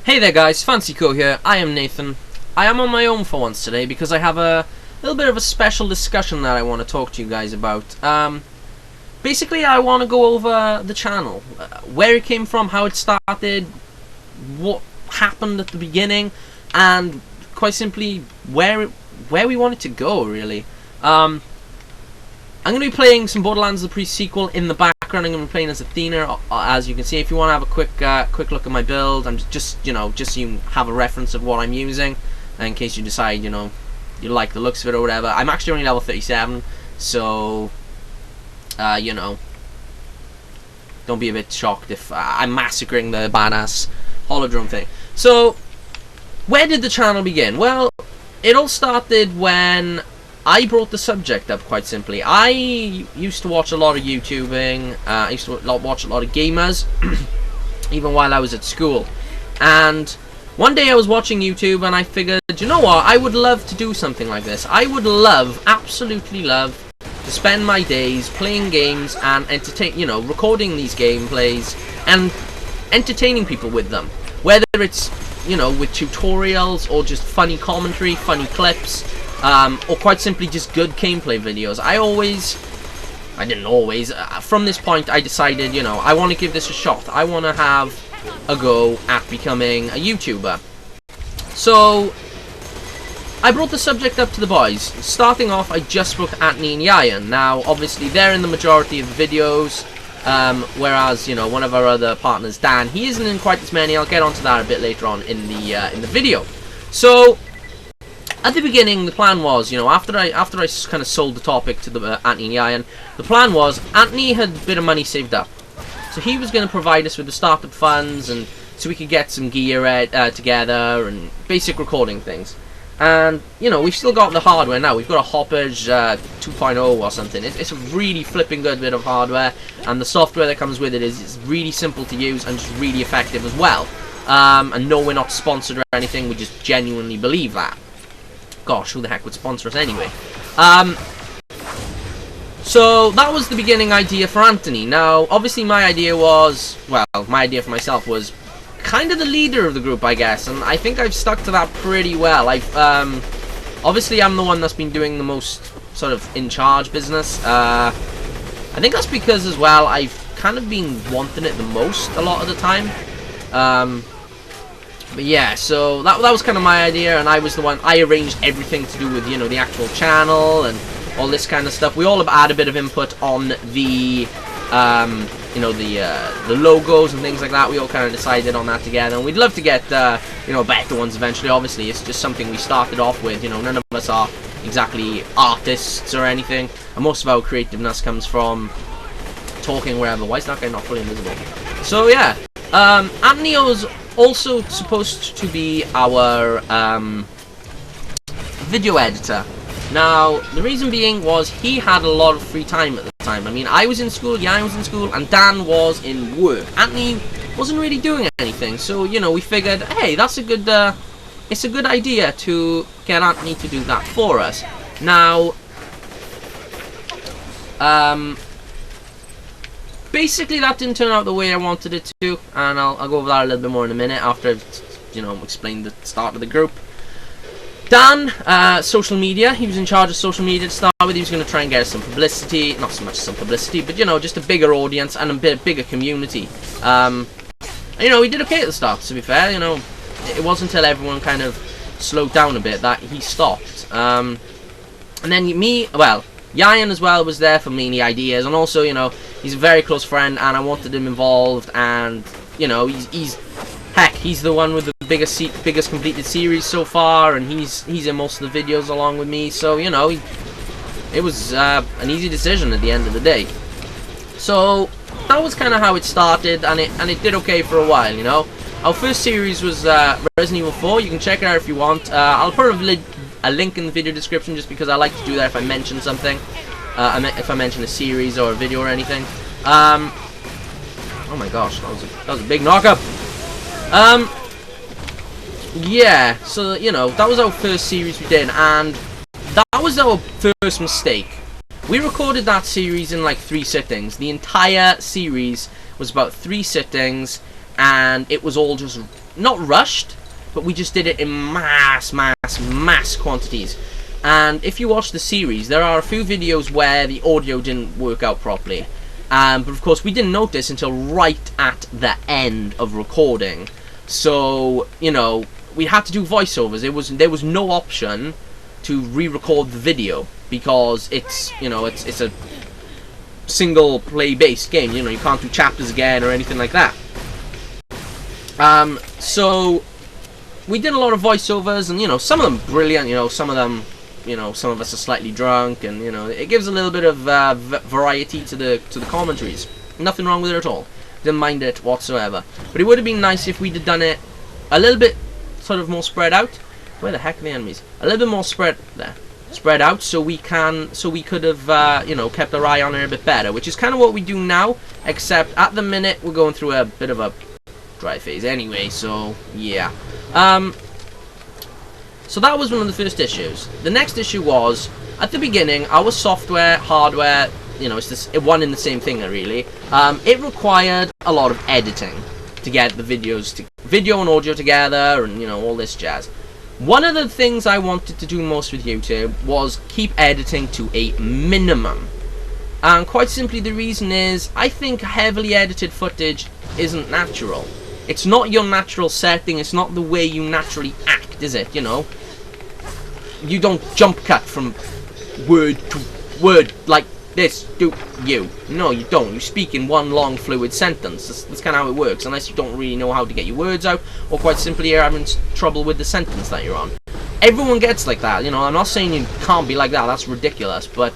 Hey there guys, Fantasyco here. I am Nathan. I am on my own for once today because I have a little bit of a special discussion that I want to talk to you guys about. Basically I want to go over the channel, where it came from, how it started, what happened at the beginning, and quite simply where we want it to go, really. I'm going to be playing some Borderlands the pre-sequel in the background. I'm going to be playing as Athena, as you can see. If you want to have a quick look at my build, I'm just so you have a reference of what I'm using, in case you decide, you like the looks of it or whatever. I'm actually only level 37, so, don't be a bit shocked if I'm massacring the badass holodrome thing. So, where did the channel begin? Well, it all started when I brought the subject up, quite simply. I used to watch a lot of YouTubing, I used to watch a lot of gamers, even while I was at school. And one day I was watching YouTube and I figured, you know what, I would love to do something like this. I would absolutely love, to spend my days playing games and recording these gameplays and entertaining people with them. Whether it's, with tutorials or just funny commentary, funny clips, or quite simply just good gameplay videos. From this point I decided, I want to give this a shot. I want to have a go at becoming a YouTuber. So, I brought the subject up to the boys. Starting off, I just spoke to Anthony and Yayan. Now, obviously, they're in the majority of the videos, whereas, one of our other partners, Dan, he isn't in quite as many. I'll get onto that a bit later on in the video. So, at the beginning, the plan was, after I kind of sold the topic to the Anthony and Yayan, the plan was Anthony had a bit of money saved up, so he was going to provide us with the startup funds, and so we could get some gear together and basic recording things. And we've still got the hardware now. We've got a Hoppage 2.0 or something. It's a really flipping good bit of hardware, and the software that comes with it is really simple to use and just really effective as well. And no, we're not sponsored or anything. We just genuinely believe that. Gosh, who the heck would sponsor us anyway? So that was the beginning idea for Anthony. Now, obviously my idea for myself was kind of the leader of the group, I guess, and I think I've stuck to that pretty well. Obviously I'm the one that's been doing the most sort of in charge business. I think that's because as well I've kind of been wanting it the most a lot of the time. But yeah, so that was kind of my idea, and I was the one. I arranged everything to do with the actual channel and all this kind of stuff. We all had a bit of input on the the logos and things like that. We all kind of decided on that together, and we'd love to get better ones eventually. Obviously, it's just something we started off with. None of us are exactly artists or anything, and most of our creativeness comes from talking wherever. Why is that guy not fully invisible? So yeah, Anthony was also supposed to be our video editor. Now, the reason being was he had a lot of free time at the time. I mean, I was in school, Yan was in school, and Dan was in work. Anthony wasn't really doing anything, so, we figured, hey, that's a good, it's a good idea to get Anthony to do that for us. Now, basically that didn't turn out the way I wanted it to, and I'll go over that a little bit more in a minute after I've, explained the start of the group. Dan, social media, he was in charge of social media to start with. He was going to try and get us some publicity, not so much some publicity, but just a bigger audience and a bit bigger community. He did okay at the start, to be fair. It wasn't until everyone kind of slowed down a bit that he stopped. And then Yayan as well was there for mainly ideas, and also, he's a very close friend, and I wanted him involved, and, he's the one with the biggest completed series so far, and he's in most of the videos along with me, so, it was an easy decision at the end of the day. So, that was kind of how it started, and it did okay for a while, Our first series was Resident Evil 4, you can check it out if you want. I'll put a link in the video description just because I like to do that if I mention something. If I mention a series or a video or anything. Oh my gosh, that was a big knockup. Yeah, so, that was our first series we did, and that was our first mistake. We recorded that series in like 3 sittings. The entire series was about 3 sittings, and it was all just not rushed, but we just did it in mass quantities. And if you watch the series, there are a few videos where the audio didn't work out properly. But of course we didn't notice until right at the end of recording. So, you know, we had to do voiceovers. There was no option to re-record the video, because it's, you know, it's a single play based game. You know, you can't do chapters again or anything like that. So we did a lot of voiceovers, and you know, some of them brilliant, you know, some of them, you know, some of us are slightly drunk, and you know, it gives a little bit of variety to the commentaries. Nothing wrong with it at all. Didn't mind it whatsoever. But it would have been nice if we'd have done it a little bit sort of more spread out. Where the heck are the enemies? A little bit more spread out, so we could have you know, kept our eye on it a bit better, which is kind of what we do now, except at the minute we're going through a bit of a dry phase anyway, so yeah. So that was one of the first issues. The next issue was, at the beginning, our software, hardware, you know, it's this one in the same thing really. It required a lot of editing to get the video and audio together, and you know, all this jazz. One of the things I wanted to do most with YouTube was keep editing to a minimum. And quite simply the reason is, I think heavily edited footage isn't natural. It's not your natural setting, it's not the way you naturally act, is it, you know? You don't jump cut from word to word like this, do you? No, you don't. You speak in one long fluid sentence. That's kind of how it works, unless you don't really know how to get your words out, or quite simply you're having trouble with the sentence that you're on. Everyone gets like that, you know. I'm not saying you can't be like that, that's ridiculous, but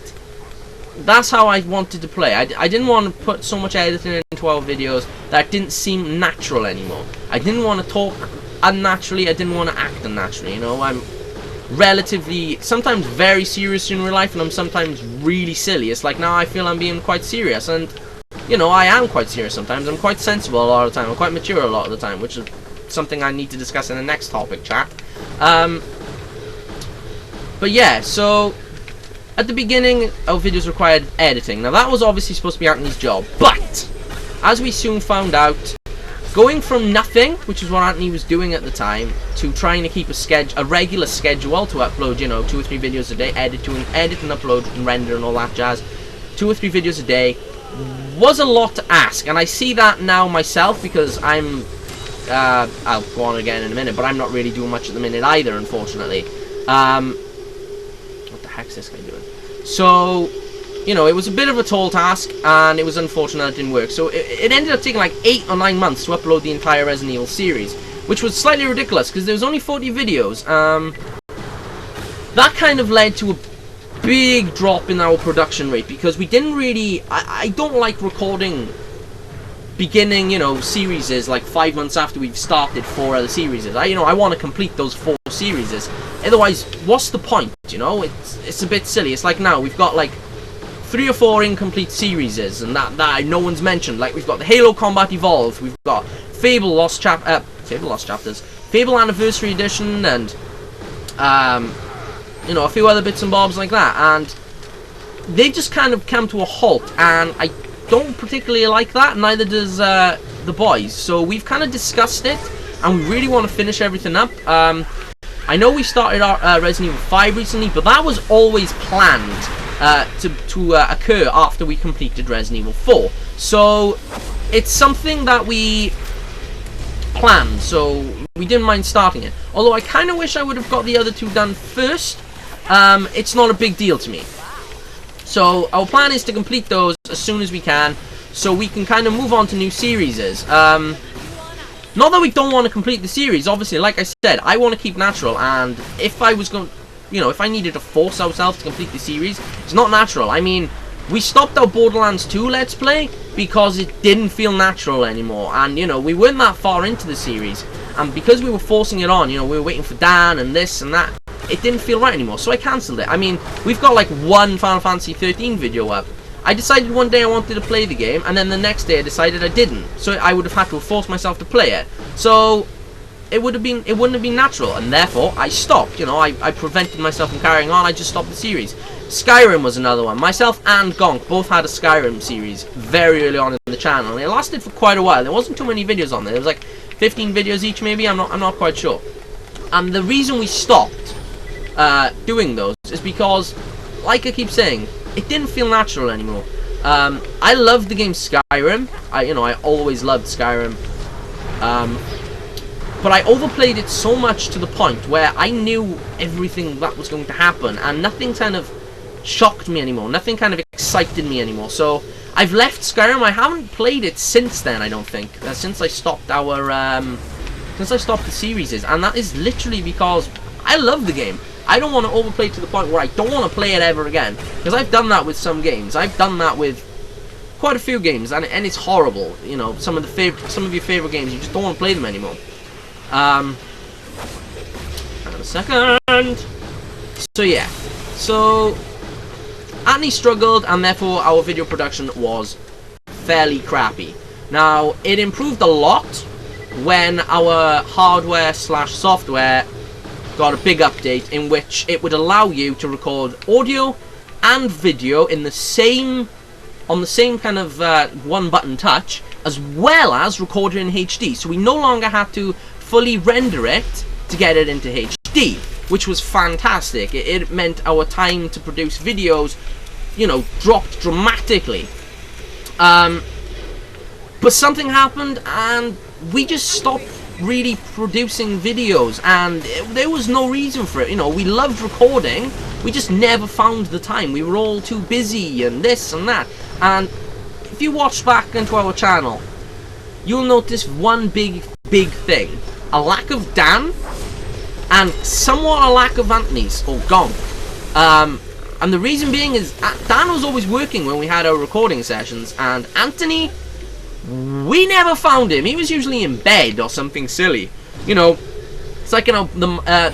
that's how I wanted to play. I didn't want to put so much editing into our videos that didn't seem natural anymore. I didn't want to talk unnaturally, I didn't want to act unnaturally, you know. I'm relatively, sometimes very serious in real life, and I'm sometimes really silly. It's like now I feel I'm being quite serious, and you know, I am quite serious sometimes. I'm quite sensible a lot of the time. I'm quite mature a lot of the time, which is something I need to discuss in the next topic chat. But yeah, so at the beginning our videos required editing. Now that was obviously supposed to be Anthony's job, but as we soon found out, going from nothing, which is what Anthony was doing at the time, to trying to keep a regular schedule to upload, you know, 2 or 3 videos a day, edit and upload and render and all that jazz, 2 or 3 videos a day, was a lot to ask. And I see that now myself, because I'm, I'll go on again in a minute, but I'm not really doing much at the minute either, unfortunately. What the heck's this guy doing? So, you know, it was a bit of a tall task, and it was unfortunate that it didn't work. So it ended up taking like 8 or 9 months to upload the entire Resident Evil series, which was slightly ridiculous because there was only 40 videos. That kind of led to a big drop in our production rate, because we didn't really, I don't like recording beginning, you know, series like 5 months after we've started 4 other series. I want to complete those 4 series. Otherwise, what's the point, you know? It's a bit silly. It's like now we've got like 3 or 4 incomplete series, and that no one's mentioned. Like, we've got the Halo Combat Evolved, we've got Fable Lost Chapters, Fable Anniversary Edition, and you know, a few other bits and bobs like that, and they just kind of come to a halt, and I don't particularly like that, neither does the boys. So we've kind of discussed it, and we really want to finish everything up. I know we started our Resident Evil 5 recently, but that was always planned to occur after we completed Resident Evil 4. So it's something that we planned, so we didn't mind starting it. Although I kind of wish I would have got the other 2 done first. It's not a big deal to me. So our plan is to complete those as soon as we can, so we can kind of move on to new series. Not that we don't want to complete the series, obviously, like I said, I want to keep natural, and if I was going, you know, if I needed to force ourselves to complete the series, it's not natural. I mean, we stopped our Borderlands 2 Let's Play because it didn't feel natural anymore, and, you know, we weren't that far into the series, and because we were forcing it on, you know, we were waiting for Dan and this and that, it didn't feel right anymore, so I cancelled it. I mean, we've got like 1 Final Fantasy 13 video up. I decided one day I wanted to play the game, and then the next day I decided I didn't. So I would have had to have forced myself to play it. So it wouldn't have been natural, and therefore I stopped. You know, I prevented myself from carrying on. I just stopped the series. Skyrim was another one. Myself and Gonk both had a Skyrim series very early on in the channel, and it lasted for quite a while. There wasn't too many videos on there. There was like 15 videos each, maybe. I'm not quite sure. And the reason we stopped doing those is because, like I keep saying, it didn't feel natural anymore. I loved the game Skyrim. I always loved Skyrim. But I overplayed it so much to the point where I knew everything that was going to happen, and nothing kind of shocked me anymore. Nothing kind of excited me anymore. So I've left Skyrim. I haven't played it since then, I don't think. Since I stopped since I stopped the series, and that is literally because I love the game. I don't want to overplay it to the point where I don't want to play it ever again. Because I've done that with some games. I've done that with quite a few games, and it's horrible. You know, some of your favorite games, you just don't want to play them anymore. Hang on a second. So yeah, so Anthony struggled, and therefore our video production was fairly crappy. Now, it improved a lot when our hardware / software got a big update in which it would allow you to record audio and video in the same on the same kind of one button touch, as well as record it in HD. So we no longer had to fully render it to get it into HD, which was fantastic. It meant our time to produce videos, you know, dropped dramatically. But something happened, and we just stopped really producing videos, and there was no reason for it. You know, we loved recording, we just never found the time. We were all too busy and this and that. And if you watch back into our channel, you'll notice one big thing: a lack of Dan, and somewhat a lack of Anthony's or Gong. And the reason being is Dan was always working when we had our recording sessions, and Anthony, we never found him. He was usually in bed or something silly. You know, it's like, you know, the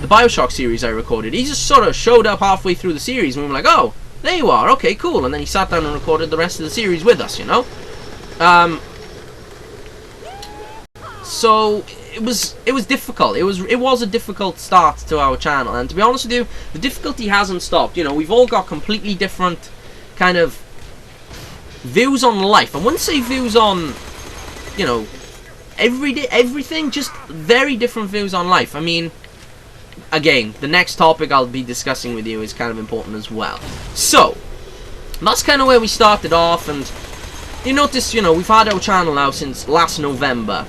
Bioshock series I recorded. He just sort of showed up halfway through the series, and we were like, oh, there you are, okay, cool. And then he sat down and recorded the rest of the series with us, you know. So it was difficult. It was a difficult start to our channel, and to be honest with you, the difficulty hasn't stopped. You know, we've all got completely different kind of views on life. I wouldn't say views on, you know, everything, just very different views on life. I mean, again, the next topic I'll be discussing with you is kind of important as well. So that's kind of where we started off, and you notice, you know, we've had our channel now since last November.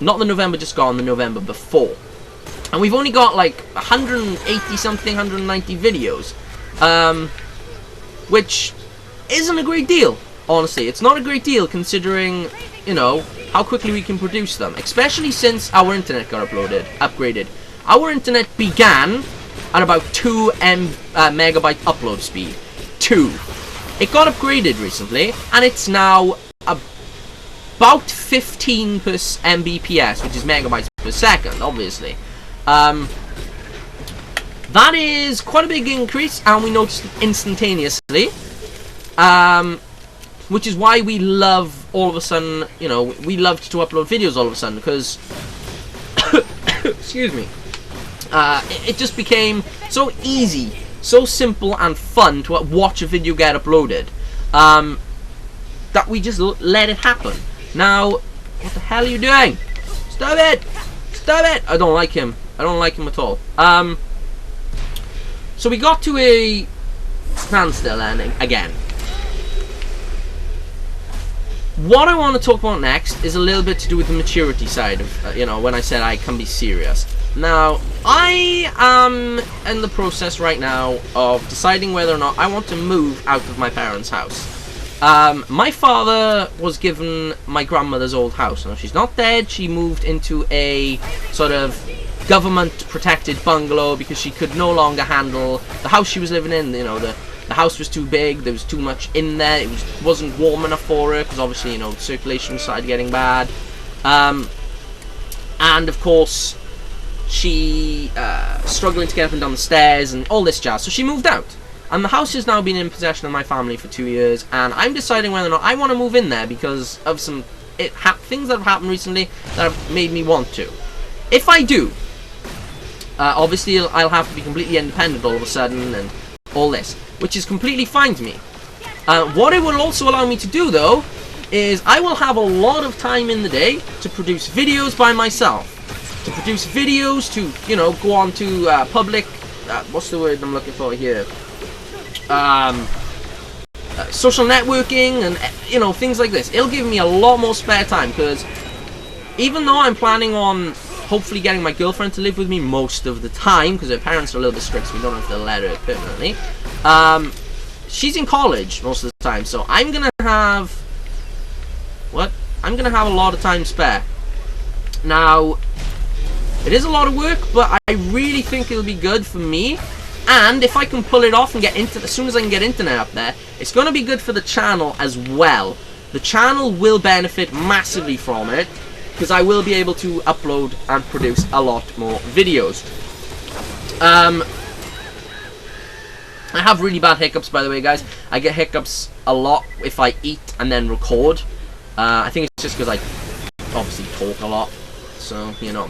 Not the November just gone, the November before. And we've only got like 180 something, 190 videos. Which isn't a great deal, honestly. It's not a great deal considering, you know, how quickly we can produce them. Especially since our internet got upgraded. Our internet began at about 2 megabyte upload speed. 2. It got upgraded recently, and it's now about 15 Mbps, which is megabytes per second, obviously. That is quite a big increase, and we noticed it instantaneously. Which is why we love, all of a sudden, you know, we loved to upload videos all of a sudden, because, excuse me, it just became so easy, so simple and fun to watch a video get uploaded, that we just let it happen. Now, what the hell are you doing? Stop it! Stop it! I don't like him. I don't like him at all. So we got to a standstill again. What I want to talk about next is a little bit to do with the maturity side of, you know, when I said I can be serious. Now, I am in the process right now of deciding whether or not I want to move out of my parents' house. My father was given my grandmother's old house. Now, she's not dead. She moved into a sort of government-protected bungalow because she could no longer handle the house she was living in. You know, the house was too big, there was too much in there, it wasn't warm enough for her, because obviously, you know, the circulation started getting bad. And, of course, she struggling to get up and down the stairs and all this jazz, so she moved out. And the house has now been in possession of my family for 2 years, and I'm deciding whether or not I want to move in there because of some things that have happened recently that have made me want to. If I do, obviously I'll have to be completely independent all of a sudden and all this, which is completely fine to me. What it will also allow me to do, though, is I will have a lot of time in the day to produce videos by myself. To produce videos, to, you know, go on to public, what's the word I'm looking for here? Social networking and, you know, things like this. It'll give me a lot more spare time, because even though I'm planning on hopefully getting my girlfriend to live with me most of the time, because her parents are a little bit strict, so we don't know if they'll let her permanently, she's in college most of the time, so I'm gonna have a lot of time spare. Now, it is a lot of work, but I really think it'll be good for me. And if I can pull it off and get into, as soon as I can get internet up there, it's going to be good for the channel as well. The channel will benefit massively from it, because I will be able to upload and produce a lot more videos. I have really bad hiccups, by the way, guys. I get hiccups a lot if I eat and then record. I think it's just because I obviously talk a lot, so, you know.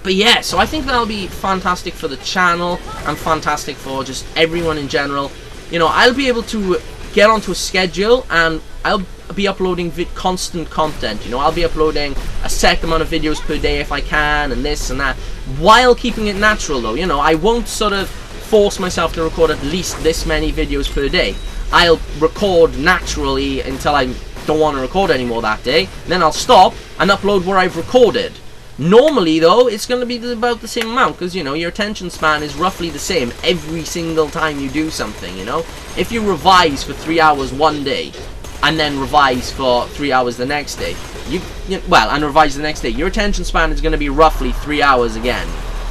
But yeah, so I think that'll be fantastic for the channel and fantastic for just everyone in general. You know, I'll be able to get onto a schedule and I'll be uploading constant content. You know, I'll be uploading a set amount of videos per day if I can, and this and that, while keeping it natural though. You know, I won't sort of force myself to record at least this many videos per day. I'll record naturally until I don't want to record anymore that day, and then I'll stop and upload where I've recorded. Normally though, it's going to be about the same amount, because, you know, your attention span is roughly the same every single time you do something, you know. If you revise for 3 hours one day and then revise for 3 hours the next day, and revise the next day, your attention span is going to be roughly 3 hours again.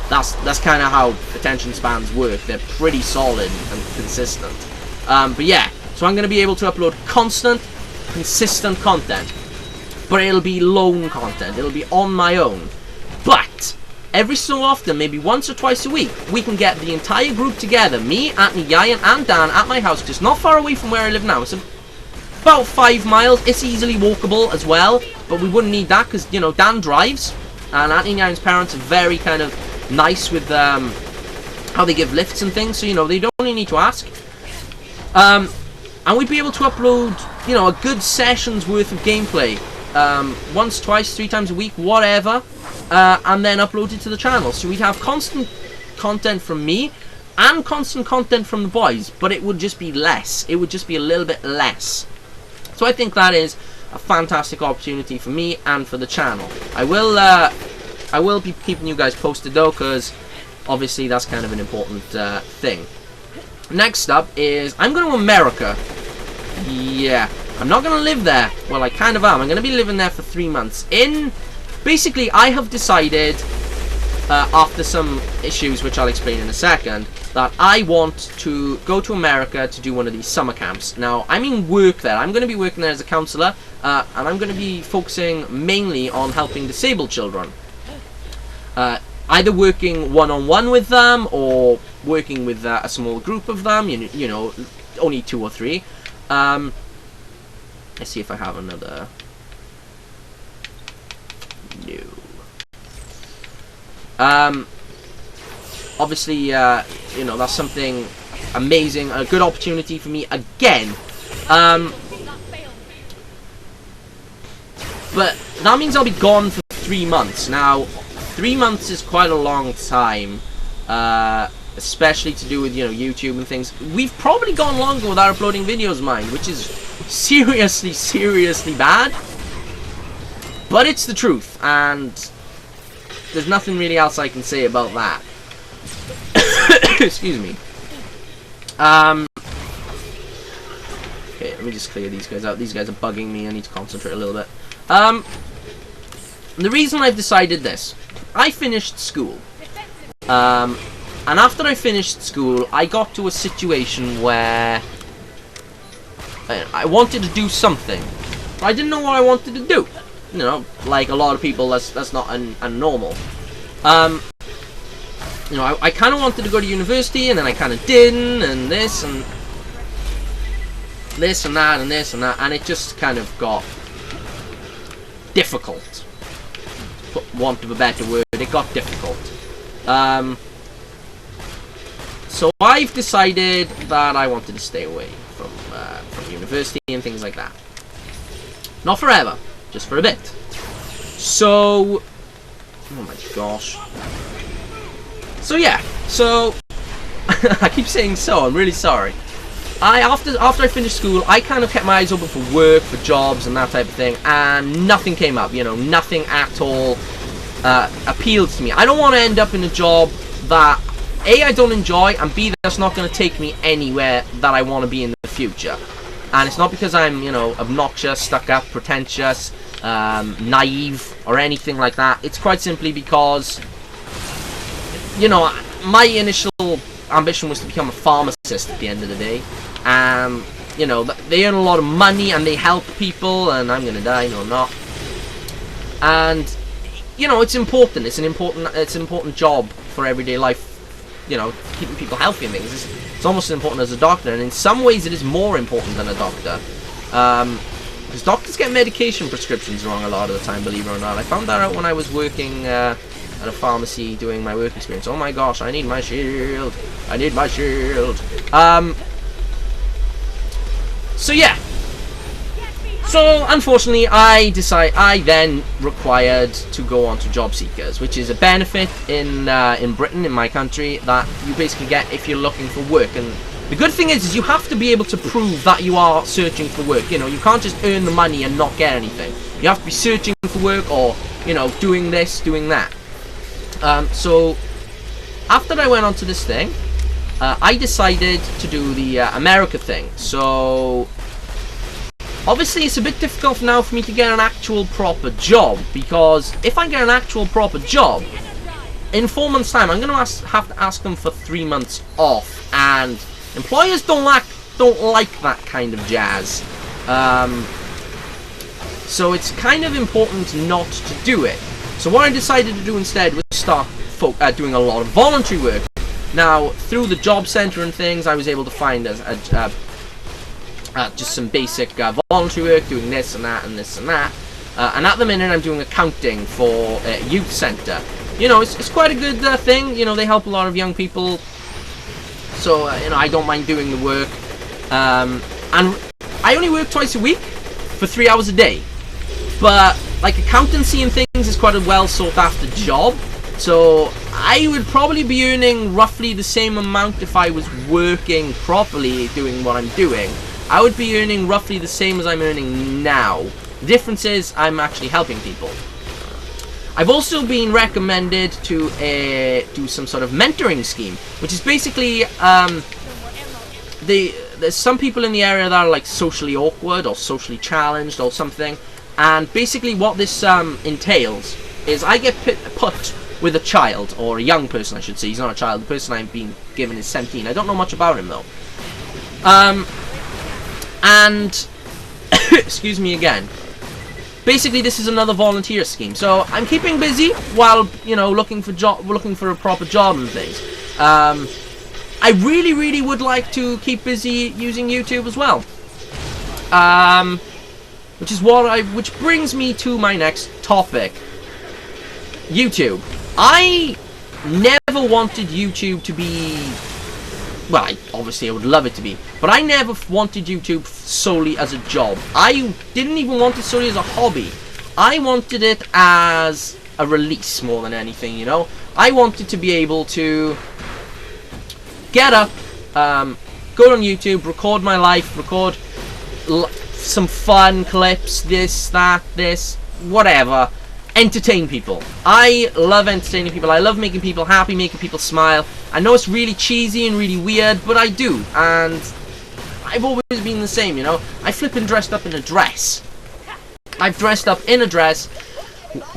That's kind of how attention spans work. They're pretty solid and consistent. But yeah, so I'm going to be able to upload constant, consistent content, but it'll be lone content. It'll be on my own. But every so often, maybe once or twice a week, we can get the entire group together, me, Anthony, Yayan, and Dan, at my house, just not far away from where I live now. It's about 5 miles. It's easily walkable as well, but we wouldn't need that because, you know, Dan drives, and Anthony and Yayan's parents are very kind of nice with how they give lifts and things, so, you know, they don't really need to ask. And we'd be able to upload, you know, a good session's worth of gameplay, once, twice, 3 times a week, whatever, and then upload it to the channel. So we'd have constant content from me and constant content from the boys, but it would just be less. It would just be a little bit less. So I think that is a fantastic opportunity for me and for the channel. I will be keeping you guys posted though, because obviously that's kind of an important thing. Next up is I'm going to America. Yeah, I'm not going to live there. Well, I kind of am. I'm going to be living there for 3 months. Basically, I have decided, after some issues, which I'll explain in a second, that I want to go to America to do one of these summer camps. Now, I mean work there. I'm going to be working there as a counsellor, and I'm going to be focusing mainly on helping disabled children. Either working one-on-one with them, or working with a small group of them, you know, only 2 or 3. Let's see if I have another. No. Obviously, you know, that's something amazing, a good opportunity for me again. But that means I'll be gone for 3 months. Now, 3 months is quite a long time, especially to do with, you know, YouTube and things. We've probably gone longer without uploading videos, mind, which is seriously, seriously bad. But it's the truth, and there's nothing really else I can say about that. Excuse me. Okay, let me just clear these guys out. These guys are bugging me. I need to concentrate a little bit. The reason I've decided this, I finished school. And after I finished school, I got to a situation where I wanted to do something, but I didn't know what I wanted to do. You know, like a lot of people, that's not unnormal. You know, I kind of wanted to go to university, and then I kind of didn't, and this and that, and this and that, and it just kind of got difficult. For want of a better word, it got difficult. So I've decided that I wanted to stay away from university. university and things like that. Not forever, just for a bit. So, oh my gosh. So yeah, so I keep saying so. I'm really sorry. After I finished school, I kind of kept my eyes open for work, for jobs, and that type of thing, and nothing came up. You know, nothing at all appealed to me. I don't want to end up in a job that A, I don't enjoy, and B, that's not going to take me anywhere that I want to be in the future. And it's not because I'm, you know, obnoxious, stuck up, pretentious, naive, or anything like that. It's quite simply because, you know, my initial ambition was to become a pharmacist at the end of the day. You know, they earn a lot of money and they help people, and I'm gonna die, no I'm not. And you know, it's important. It's an important job for everyday life. You know, keeping people healthy and things. It's almost as important as a doctor, and in some ways, it is more important than a doctor. Because doctors get medication prescriptions wrong a lot of the time, believe it or not. I found that out when I was working at a pharmacy doing my work experience. Oh my gosh, I need my shield. I need my shield. So yeah. So unfortunately, I then required to go on to job seekers, which is a benefit in Britain, in my country, that you basically get if you're looking for work. And the good thing is you have to be able to prove that you are searching for work. You know, you can't just earn the money and not get anything. You have to be searching for work, or, you know, doing this, doing that. So after I went on to this thing, I decided to do the America thing. So obviously it's a bit difficult now for me to get an actual proper job, because if I get an actual proper job, in 4 months' time, I'm going to have to ask them for 3 months off, and employers don't like that kind of jazz. So it's kind of important not to do it. So what I decided to do instead was start doing a lot of voluntary work. Now, through the job centre and things, I was able to find just some basic voluntary work, doing this and that and this and that. And at the minute, I'm doing accounting for a youth centre. You know, it's quite a good thing. You know, they help a lot of young people. So, you know, I don't mind doing the work. And I only work twice a week for 3 hours a day. But, like, accountancy and things is quite a well sought after job. So I would probably be earning roughly the same amount if I was working properly, doing what I'm doing. I would be earning roughly the same as I'm earning now. The difference is I'm actually helping people. I've also been recommended to do some sort of mentoring scheme, which is basically there's some people in the area that are like socially awkward or socially challenged or something, and basically what this entails is I get put with a child, or a young person I should say. He's not a child, the person I've been given is 17. I don't know much about him though. And excuse me again. Basically, this is another volunteer scheme. So I'm keeping busy while, you know, looking for a proper job and things. I really would like to keep busy using YouTube as well. Which brings me to my next topic. YouTube. I never wanted YouTube to be, well, obviously I would love it to be, but I never wanted YouTube solely as a job. I didn't even want it solely as a hobby. I wanted it as a release more than anything, you know. I wanted to be able to get up, go on YouTube, record my life, record some fun clips, this, that, this, whatever. Entertain people. I love entertaining people. I love making people happy, making people smile. I know it's really cheesy and really weird, but I do. And I've always been the same, you know. I flippin' dressed up in a dress. I've dressed up in a dress.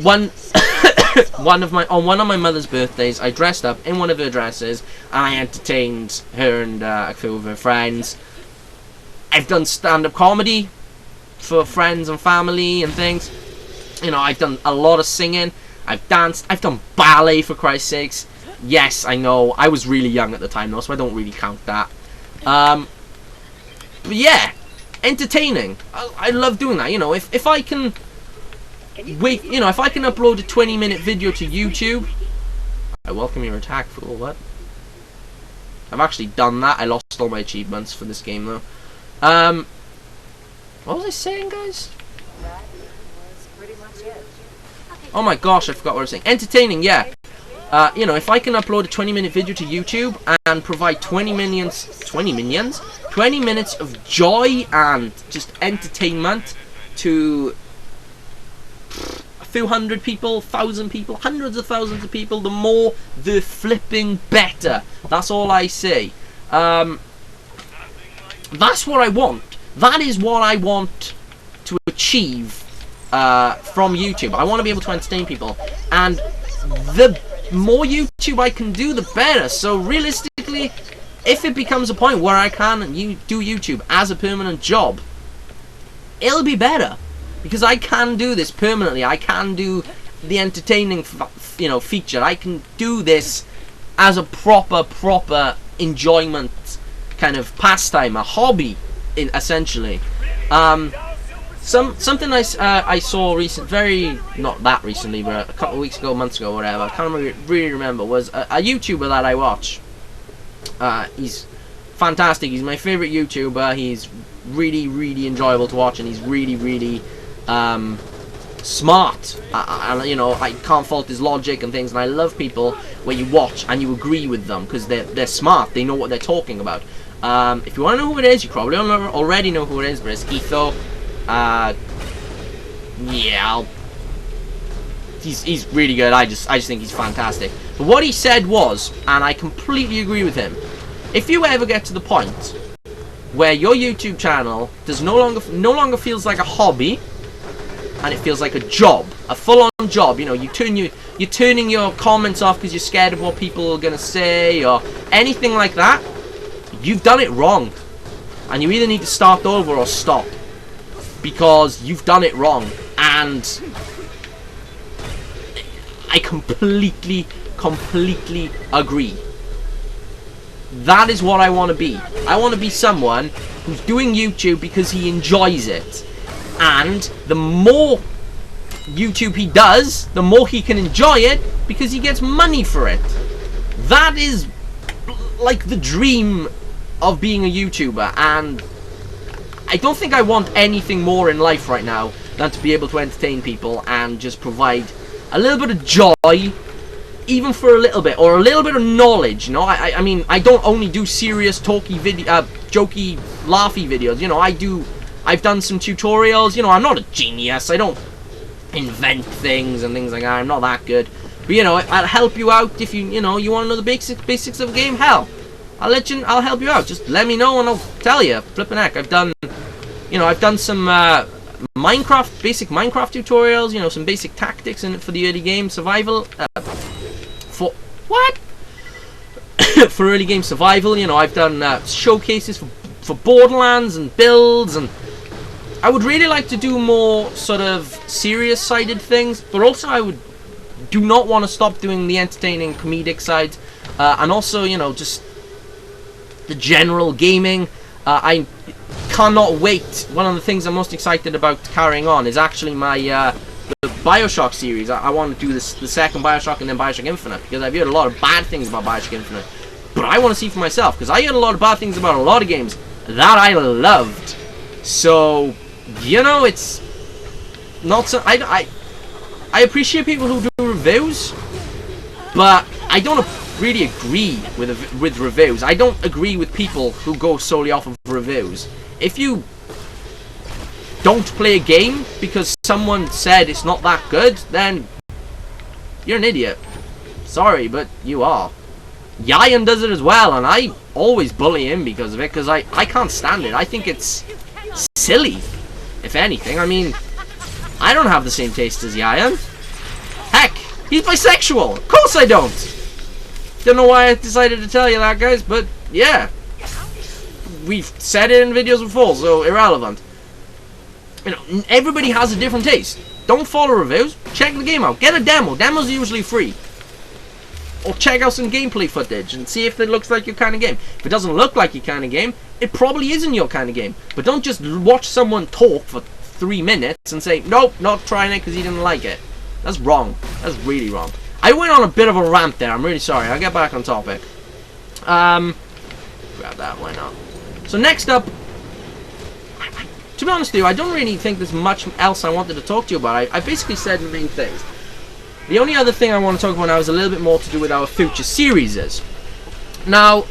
On one of my mother's birthdays, I dressed up in one of her dresses, and I entertained her and a few of her friends. I've done stand-up comedy for friends and family and things. You know, I've done a lot of singing, I've danced, I've done ballet, for Christ's sakes. Yes, I know, I was really young at the time though, so I don't really count that. But yeah, entertaining. I love doing that, you know, if I can wait, you know, if I can upload a 20-minute video to YouTube. I welcome your attack, fool, what? I've actually done that. I lost all my achievements for this game though. What was I saying, guys? That was pretty much it. Oh my gosh, I forgot what I was saying. Entertaining, yeah. You know, if I can upload a 20-minute video to YouTube and provide 20 minutes of joy and just entertainment to a few hundred people, 1,000 people, hundreds of thousands of people, the more, the flipping better. That's all I say. That's what I want. That is what I want to achieve from YouTube. I want to be able to entertain people, and the more YouTube I can do, the better. So realistically, if it becomes a point where I can do YouTube as a permanent job, it'll be better, because I can do this permanently. I can do the entertaining, you know, feature. I can do this as a proper enjoyment kind of pastime, a hobby, essentially. Something I saw not that recently, but a couple of weeks ago, months ago, whatever, I can't really remember, was a YouTuber that I watch. He's fantastic. He's my favorite YouTuber. He's really enjoyable to watch, and he's really smart. You know, I can't fault his logic and things, and I love people where you watch and you agree with them, because they're smart. They know what they're talking about. If you want to know who it is, you probably already know who it is, but it's Etho. Yeah, he's really good. I just think he's fantastic. But what he said was, and I completely agree with him, if you ever get to the point where your YouTube channel no longer feels like a hobby, and it feels like a job, a full-on job, you know, you're turning your comments off because you're scared of what people are gonna say or anything like that, you've done it wrong, and you either need to start over or stop, because you've done it wrong. And I completely agree. That is what I want to be. I want to be someone who's doing YouTube because he enjoys it, and the more YouTube he does, the more he can enjoy it because he gets money for it. That is like the dream of being a YouTuber, and I don't think I want anything more in life right now than to be able to entertain people and just provide a little bit of joy, even for a little bit, or a little bit of knowledge. You know, I mean, I don't only do serious talky jokey, laughy videos. You know, I've done some tutorials. You know, I'm not a genius. I don't invent things and things like that. I'm not that good. But you know, I'll help you out if you want to know the basics of a game. Hell, I'll help you out. Just let me know and I'll tell you. Flippin' heck, I've done some basic Minecraft tutorials. You know, some basic tactics for the early game survival. For early game survival. You know, I've done showcases for Borderlands and builds, and I would really like to do more sort of serious-sided things, but also I do not want to stop doing the entertaining comedic side, and also, you know, just the general gaming. I cannot wait. One of the things I'm most excited about carrying on is actually my the Bioshock series. I want to do the second Bioshock and then Bioshock Infinite, because I've heard a lot of bad things about Bioshock Infinite, but I want to see for myself, because I heard a lot of bad things about a lot of games that I loved. So, you know, it's not so. I appreciate people who do reviews, but I don't really agree with reviews. I don't agree with people who go solely off of reviews. If you don't play a game because someone said it's not that good, then you're an idiot. Sorry, but you are. Yayan does it as well, and I always bully him because of it, because I can't stand it. I think it's silly, if anything. I mean, I don't have the same taste as Yayan. Heck, he's bisexual. Of course I don't. Don't know why I decided to tell you that, guys, but yeah. We've said it in videos before, so irrelevant. You know, everybody has a different taste. Don't follow reviews. Check the game out. Get a demo. Demos are usually free. Or check out some gameplay footage and see if it looks like your kind of game. If it doesn't look like your kind of game, it probably isn't your kind of game. But don't just watch someone talk for 3 minutes and say, nope, not trying it because he didn't like it. That's wrong. That's really wrong. I went on a bit of a rant there. I'm really sorry. I'll get back on topic. Grab that. Why not? So next up, I to be honest with you, I don't really think there's much else I wanted to talk to you about. I basically said the main things. The only other thing I want to talk about now is a little bit more to do with our future series. Now,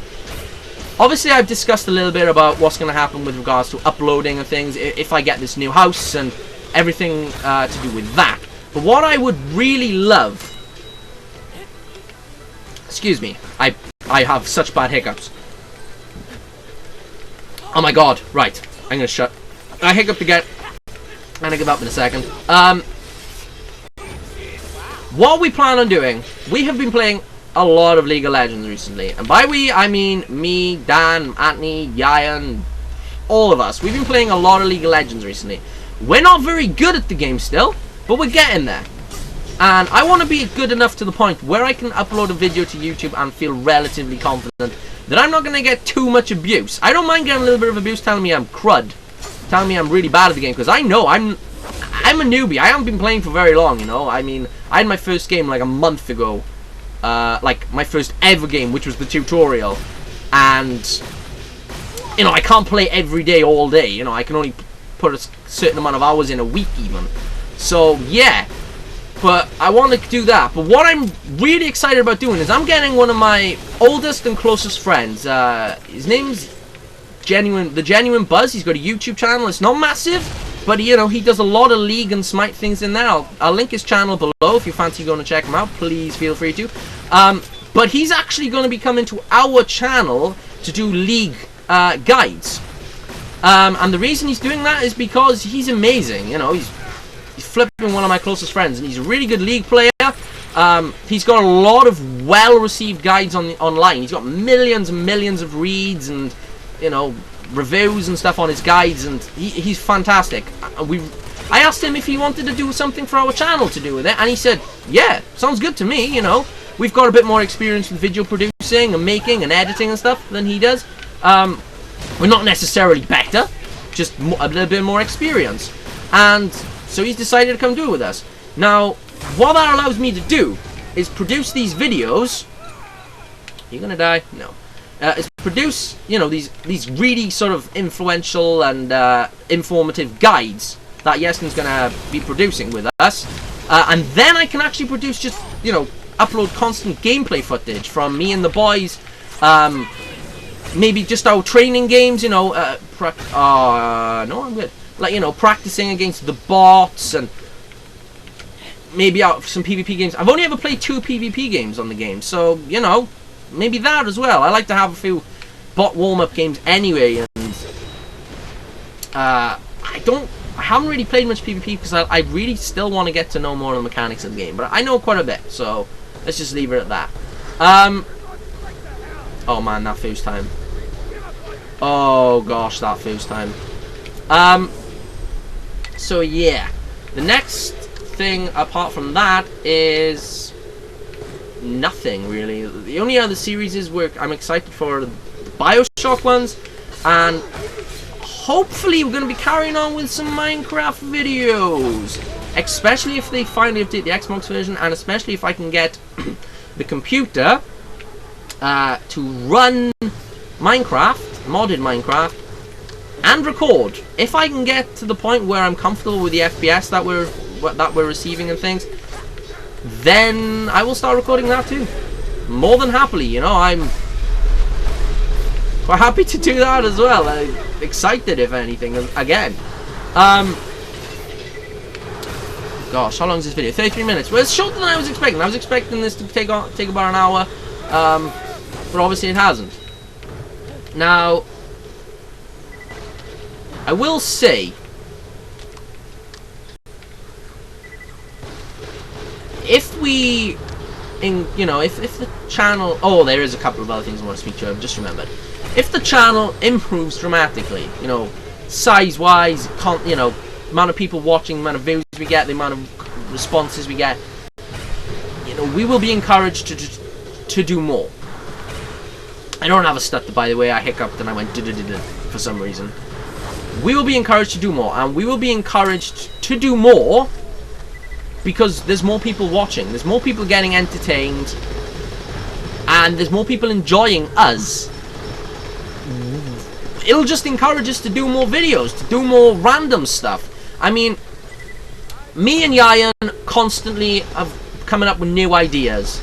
obviously I've discussed a little bit about what's going to happen with regards to uploading and things, if I get this new house and everything to do with that. But what I would really love... Excuse me, I have such bad hiccups. Oh my god, right, I'm going to shut... I hiccuped again, and I give up in a second. What we plan on doing, we have been playing a lot of League of Legends recently. And by we, I mean me, Dan, Anthony, Yayan, all of us. We've been playing a lot of League of Legends recently. We're not very good at the game still, but we're getting there. And I want to be good enough to the point where I can upload a video to YouTube and feel relatively confident that I'm not going to get too much abuse. I don't mind getting a little bit of abuse telling me I'm crud, telling me I'm really bad at the game, because I know I'm a newbie. I haven't been playing for very long, you know. I mean, I had my first game like a month ago. Like my first ever game, which was the tutorial. And, you know, I can't play every day, all day. You know, I can only put a certain amount of hours in a week even. So, yeah. But I want to do that. But what I'm really excited about doing is I'm getting one of my oldest and closest friends. His name's The Genuine Buzz. He's got a YouTube channel. It's not massive, but you know, he does a lot of League and Smite things in there. I'll link his channel below if you fancy going to check him out. Please feel free to. But he's actually going to be coming to our channel to do League guides. And the reason he's doing that is because he's amazing. You know, he's flipping one of my closest friends, and he's a really good League player. He's got a lot of well-received guides online. He's got millions and millions of reads and, you know, reviews and stuff on his guides, and he's fantastic. I asked him if he wanted to do something for our channel to do with it, and he said, yeah, sounds good to me, you know. We've got a bit more experience with video producing and making and editing and stuff than he does. We're not necessarily better, just a little bit more experience. And so he's decided to come do it with us. Now, what that allows me to do is produce these videos. You gonna die? No. Is produce, you know, these really sort of influential and informative guides that Yeston's gonna be producing with us. And then I can actually produce just, you know, upload constant gameplay footage from me and the boys. Maybe just our training games, you know. No, I'm good. Like, you know, practicing against the bots, and maybe out some PvP games. I've only ever played 2 PvP games on the game, so, you know, maybe that as well. I like to have a few bot warm-up games anyway, and I haven't really played much PvP because I really still want to get to know more of the mechanics of the game, but I know quite a bit, so let's just leave it at that. Oh man, that fuse time. Oh gosh, that fuse time. So yeah, the next thing apart from that is nothing really. The only other series is I'm excited for the BioShock ones, and hopefully we're going to be carrying on with some Minecraft videos, especially if they finally update the Xbox version, and especially if I can get the computer to run Minecraft, modded Minecraft, and record. If I can get to the point where I'm comfortable with the FPS that we're receiving and things, then I will start recording that too. More than happily, you know. I'm quite happy to do that as well. I'm excited, if anything. Again, gosh, how long is this video? 33 minutes. Well, it's shorter than I was expecting. I was expecting this to take about an hour, but obviously it hasn't. Now, I will say, if the channel, oh, there is a couple of other things I want to speak to. I've just remembered. If the channel improves dramatically, you know, size-wise, you know, amount of people watching, the amount of views we get, the amount of responses we get, you know, we will be encouraged to do more. I don't have a stutter, by the way. I hiccuped and I went for some reason. We will be encouraged to do more, and we will be encouraged to do more because there's more people watching, there's more people getting entertained, and there's more people enjoying us it'll just encourage us to do more videos, to do more random stuff. I mean, me and Yayan constantly have coming up with new ideas.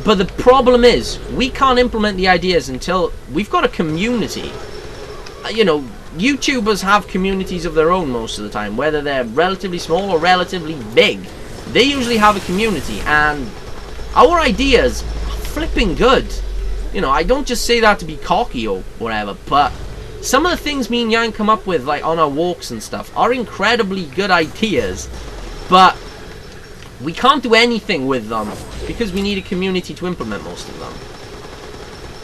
But the problem is, we can't implement the ideas until we've got a community. You know, YouTubers have communities of their own most of the time, whether they're relatively small or relatively big. They usually have a community, and our ideas are flipping good. You know, I don't just say that to be cocky or whatever, but some of the things me and Yang come up with, like on our walks and stuff, are incredibly good ideas, but we can't do anything with them because we need a community to implement most of them.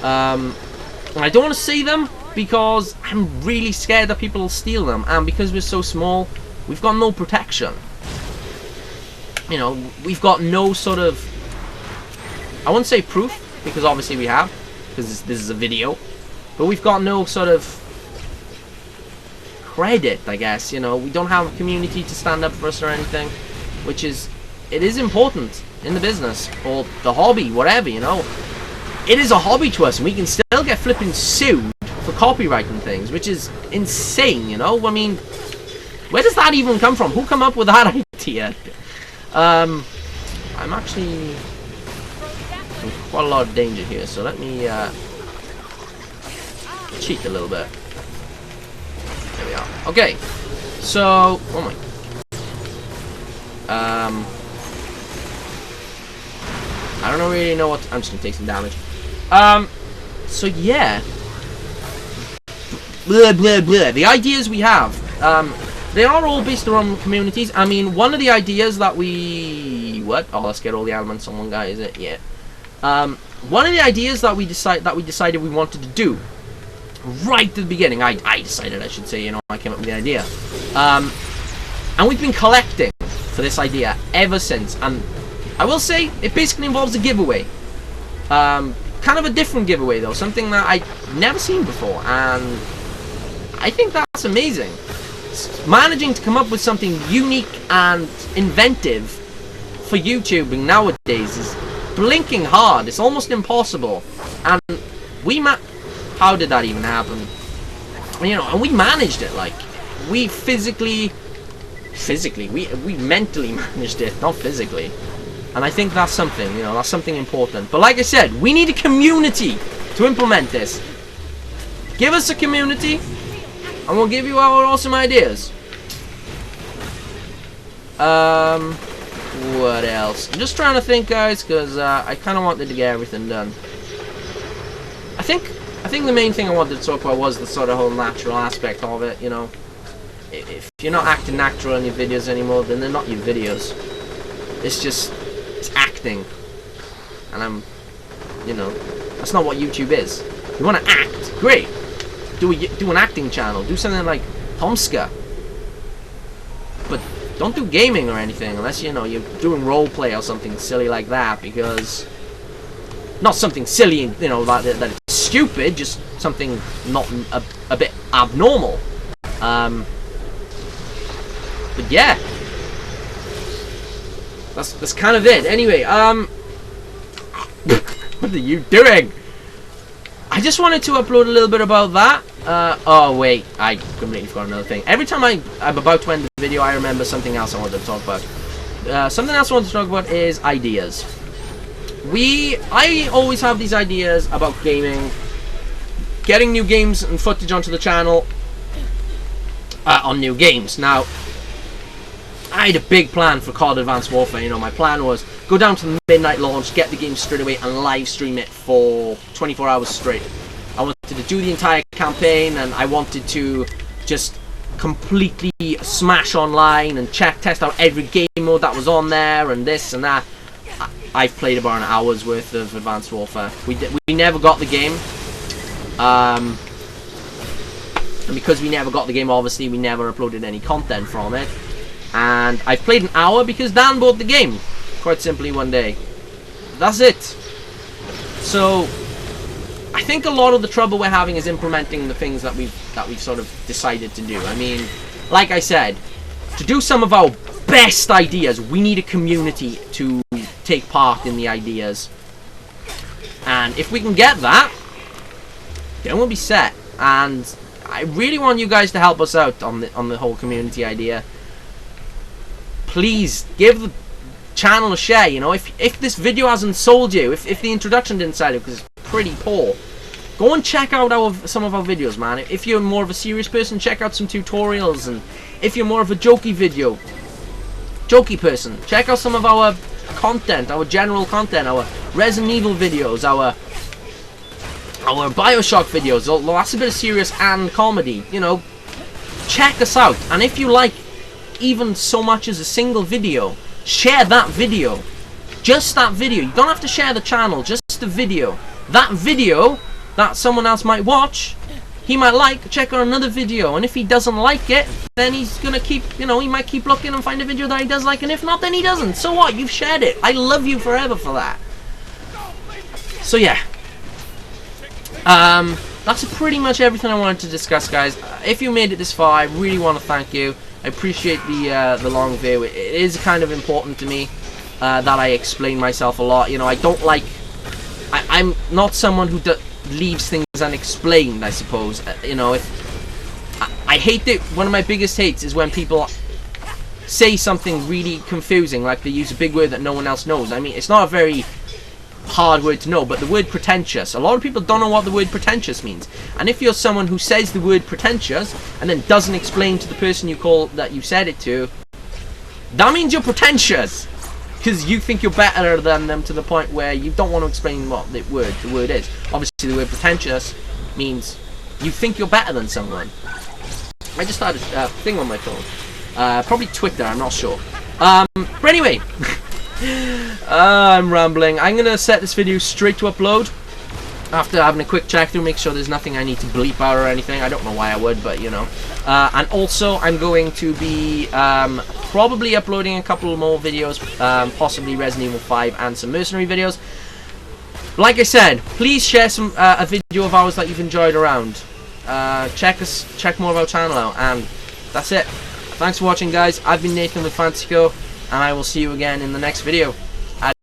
I don't want to say them because I'm really scared that people will steal them, and because we're so small, we've got no protection. You know, we've got no sort of, I wouldn't say proof, because obviously we have, because this is a video, but we've got no sort of credit, I guess. You know, we don't have a community to stand up for us or anything, which is, it is important in the business, or the hobby, whatever, you know. It is a hobby to us, and we can still get flipping sued for copyrighting things, which is insane, you know. I mean, where does that even come from? Who come up with that idea? I'm actually in quite a lot of danger here, so let me cheat a little bit. There we are. Okay, so oh my. I don't really know what. I'm just gonna take some damage. So yeah. Blah blah blah. The ideas we have. They are all based around communities. I mean, one of the ideas that we... What? Oh, let's get all the elements on one guy, is it? Yeah. One of the ideas that we decided we wanted to do right at the beginning. I decided, I should say, you know, I came up with the idea. And we've been collecting for this idea ever since. And I will say, it basically involves a giveaway. Kind of a different giveaway, though. Something that I've never seen before. And I think that's amazing. Managing to come up with something unique and inventive for YouTubing nowadays is blinking hard. It's almost impossible. And how did that even happen? You know, and we managed it. Like, we we mentally managed it, not physically. And I think that's something, you know, that's something important. But like I said, we need a community to implement this. Give us a community, and we'll give you our awesome ideas. What else? I'm just trying to think, guys, because I kind of wanted to get everything done. I think the main thing I wanted to talk about was the sort of whole natural aspect of it, you know. If you're not acting natural in your videos anymore, then they're not your videos. It's acting. And you know, that's not what YouTube is. You want to act? Great. Do an acting channel. Do something like Tomska. But don't do gaming or anything unless, you know, you're doing roleplay or something silly like that, because not something silly, you know, that it's stupid, just something not a bit abnormal. But yeah, that's kind of it. Anyway, what are you doing? I just wanted to upload a little bit about that. Oh wait, I completely forgot another thing. Every time I'm about to end the video, I remember something else I wanted to talk about. Something else I wanted to talk about is ideas. I always have these ideas about gaming, getting new games and footage onto the channel on new games. Now, I had a big plan for COD Advanced Warfare. You know, my plan was go down to the midnight launch, get the game straight away, and live stream it for 24 hours straight. I wanted to do the entire campaign, and I wanted to just completely smash online and test out every game mode that was on there, and this and that. I've played about an hour's worth of Advanced Warfare. We never got the game. And because we never got the game, obviously we never uploaded any content from it. And I've played an hour because Dan bought the game, quite simply, one day. That's it. So I think a lot of the trouble we're having is implementing the things that we've sort of decided to do. I mean, like I said, to do some of our best ideas, we need a community to take part in the ideas. And if we can get that, then we'll be set. And I really want you guys to help us out on the whole community idea. Please give the channel a share. You know, if this video hasn't sold you, if the introduction didn't sell you because it's pretty poor, go and check out some of our videos, man. If you're more of a serious person, check out some tutorials, and if you're more of a jokey person, check out some of our content, our general content, our Resident Evil videos, our Bioshock videos. Although that's a bit of serious and comedy, you know. Check us out, and if you like even so much as a single video, share that video. Just that video. You don't have to share the channel, just the video. That video that someone else might watch, he might like, check out another video, and if he doesn't like it, then he's gonna keep, you know, he might keep looking and find a video that he does like, and if not, then he doesn't. So what? You've shared it. I love you forever for that. So yeah. That's pretty much everything I wanted to discuss, guys. If you made it this far, I really want to thank you. I appreciate the long video. It is kind of important to me that I explain myself a lot. You know, I don't like... I'm not someone who leaves things unexplained, I suppose. You know, I hate it. One of my biggest hates is when people say something really confusing, like they use a big word that no one else knows. I mean, it's not a very hard word to know, but the word pretentious, a lot of people don't know what the word pretentious means. And if you're someone who says the word pretentious and then doesn't explain to the person that you said it to, that means you're pretentious, because you think you're better than them to the point where you don't want to explain what the word is. Obviously the word pretentious means you think you're better than someone. I just started a thing on my phone, probably Twitter, I'm not sure. But anyway, I'm rambling. I'm gonna set this video straight to upload after having a quick check through, make sure there's nothing I need to bleep out or anything. I don't know why I would, but you know. And also I'm going to be probably uploading a couple more videos, possibly Resident Evil 5 and some mercenary videos. Like I said, please share a video of ours that you've enjoyed around. Check more of our channel out, and that's it. Thanks for watching, guys. I've been Nathan with Fantasyco, and I will see you again in the next video.